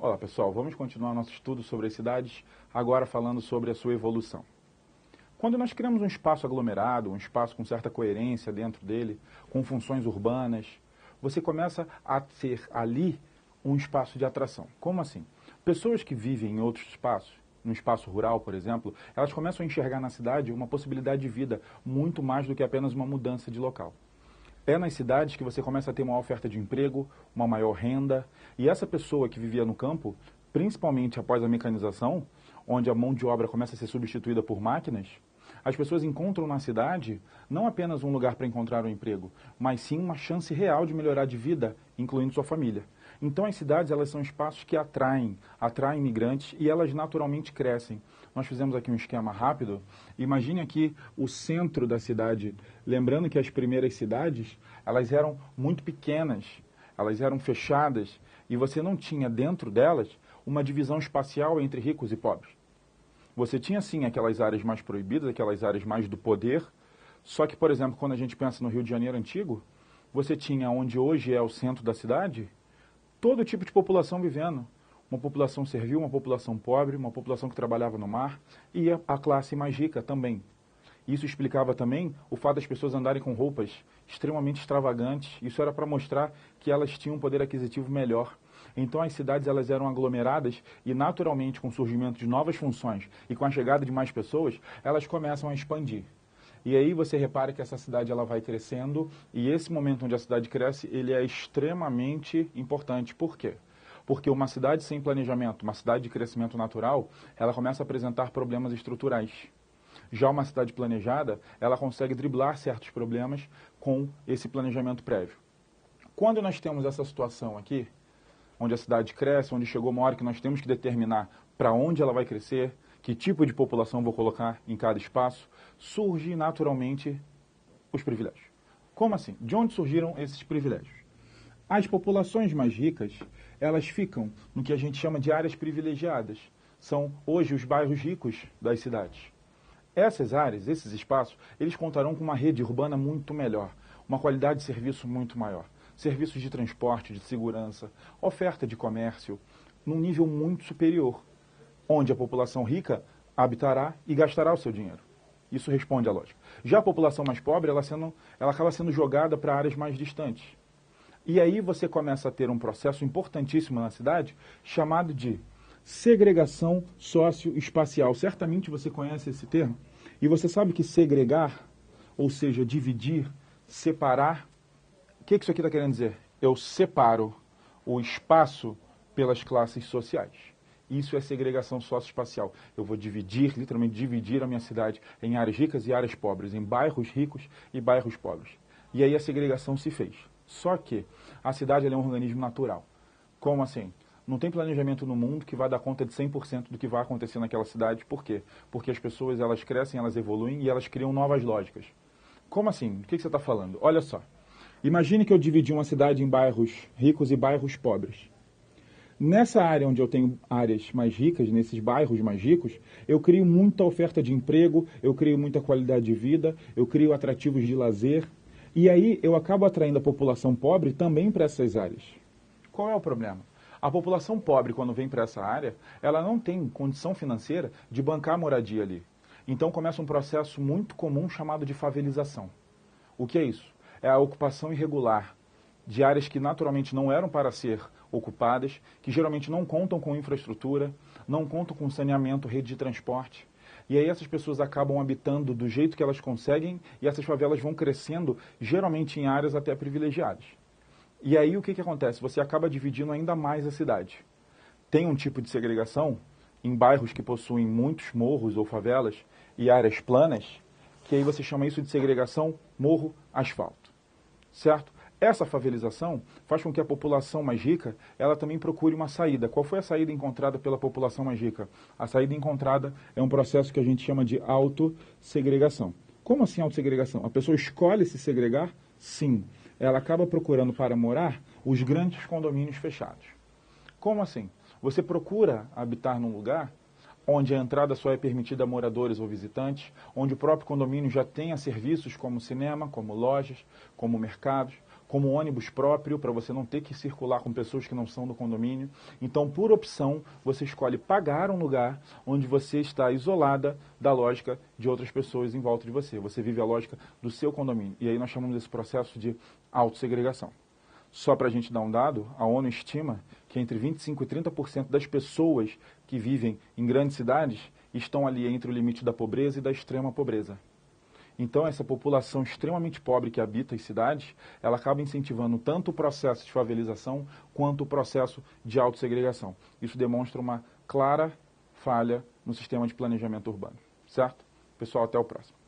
Olá pessoal, vamos continuar nosso estudo sobre as cidades, agora falando sobre a sua evolução. Quando nós criamos um espaço aglomerado, um espaço com certa coerência dentro dele, com funções urbanas, você começa a ter ali um espaço de atração. Como assim? Pessoas que vivem em outros espaços, no espaço rural, por exemplo, elas começam a enxergar na cidade uma possibilidade de vida muito mais do que apenas uma mudança de local. É nas cidades que você começa a ter uma oferta de emprego, uma maior renda, e essa pessoa que vivia no campo, principalmente após a mecanização, onde a mão de obra começa a ser substituída por máquinas, as pessoas encontram na cidade não apenas um lugar para encontrar um emprego, mas sim uma chance real de melhorar de vida, incluindo sua família. Então as cidades, elas são espaços que atraem imigrantes e elas naturalmente crescem. Nós fizemos aqui um esquema rápido. Imagine aqui o centro da cidade. Lembrando que as primeiras cidades, elas eram muito pequenas, elas eram fechadas e você não tinha dentro delas uma divisão espacial entre ricos e pobres. Você tinha sim aquelas áreas mais proibidas, aquelas áreas mais do poder, só que, por exemplo, quando a gente pensa no Rio de Janeiro antigo, você tinha onde hoje é o centro da cidade, todo tipo de população vivendo. Uma população servil, uma população pobre, uma população que trabalhava no mar e a classe mais rica também. Isso explicava também o fato das pessoas andarem com roupas extremamente extravagantes. Isso era para mostrar que elas tinham um poder aquisitivo melhor. Então as cidades, elas eram aglomeradas e naturalmente com o surgimento de novas funções e com a chegada de mais pessoas, elas começam a expandir. E aí você repara que essa cidade, ela vai crescendo e esse momento onde a cidade cresce, ele é extremamente importante. Por quê? Porque uma cidade sem planejamento, uma cidade de crescimento natural, ela começa a apresentar problemas estruturais. Já uma cidade planejada, ela consegue driblar certos problemas com esse planejamento prévio. Quando nós temos essa situação aqui, onde a cidade cresce, onde chegou uma hora que nós temos que determinar para onde ela vai crescer, que tipo de população vou colocar em cada espaço, surge naturalmente os privilégios. Como assim? De onde surgiram esses privilégios? As populações mais ricas, elas ficam no que a gente chama de áreas privilegiadas. São hoje os bairros ricos das cidades. Essas áreas, esses espaços, eles contarão com uma rede urbana muito melhor, uma qualidade de serviço muito maior. Serviços de transporte, de segurança, oferta de comércio, num nível muito superior, onde a população rica habitará e gastará o seu dinheiro. Isso responde à lógica. Já a população mais pobre, ela acaba sendo jogada para áreas mais distantes. E aí você começa a ter um processo importantíssimo na cidade, chamado de segregação socioespacial. Certamente você conhece esse termo. E você sabe que segregar, ou seja, dividir, separar, o que isso aqui está querendo dizer? Eu separo o espaço pelas classes sociais. Isso é segregação socioespacial. Eu vou dividir, literalmente dividir a minha cidade em áreas ricas e áreas pobres, em bairros ricos e bairros pobres. E aí a segregação se fez. Só que a cidade é um organismo natural. Como assim? Não tem planejamento no mundo que vai dar conta de 100% do que vai acontecer naquela cidade. Por quê? Porque as pessoas, elas crescem, elas evoluem e elas criam novas lógicas. Como assim? O que você está falando? Olha só. Imagine que eu dividi uma cidade em bairros ricos e bairros pobres. Nessa área onde eu tenho áreas mais ricas, nesses bairros mais ricos, eu crio muita oferta de emprego, eu crio muita qualidade de vida, eu crio atrativos de lazer. E aí eu acabo atraindo a população pobre também para essas áreas. Qual é o problema? A população pobre, quando vem para essa área, ela não tem condição financeira de bancar a moradia ali. Então começa um processo muito comum chamado de favelização. O que é isso? É a ocupação irregular de áreas que naturalmente não eram para ser ocupadas, que geralmente não contam com infraestrutura, não contam com saneamento, rede de transporte. E aí essas pessoas acabam habitando do jeito que elas conseguem e essas favelas vão crescendo, geralmente em áreas até privilegiadas. E aí o que acontece? Você acaba dividindo ainda mais a cidade. Tem um tipo de segregação em bairros que possuem muitos morros ou favelas e áreas planas, que aí você chama isso de segregação morro-asfalto. Certo? Essa favelização faz com que a população mais rica, ela também procure uma saída. Qual foi a saída encontrada pela população mais rica? A saída encontrada é um processo que a gente chama de autossegregação. Como assim autossegregação? A pessoa escolhe se segregar? Sim. Ela acaba procurando para morar os grandes condomínios fechados. Como assim? Você procura habitar num lugar onde a entrada só é permitida a moradores ou visitantes, onde o próprio condomínio já tenha serviços como cinema, como lojas, como mercados, como ônibus próprio, para você não ter que circular com pessoas que não são do condomínio. Então, por opção, você escolhe pagar um lugar onde você está isolada da lógica de outras pessoas em volta de você. Você vive a lógica do seu condomínio. E aí nós chamamos desse processo de autossegregação. Só para a gente dar um dado, a ONU estima que entre 25% e 30% das pessoas que vivem em grandes cidades estão ali entre o limite da pobreza e da extrema pobreza. Então, essa população extremamente pobre que habita as cidades, ela acaba incentivando tanto o processo de favelização quanto o processo de autossegregação. Isso demonstra uma clara falha no sistema de planejamento urbano. Certo? Pessoal, até o próximo.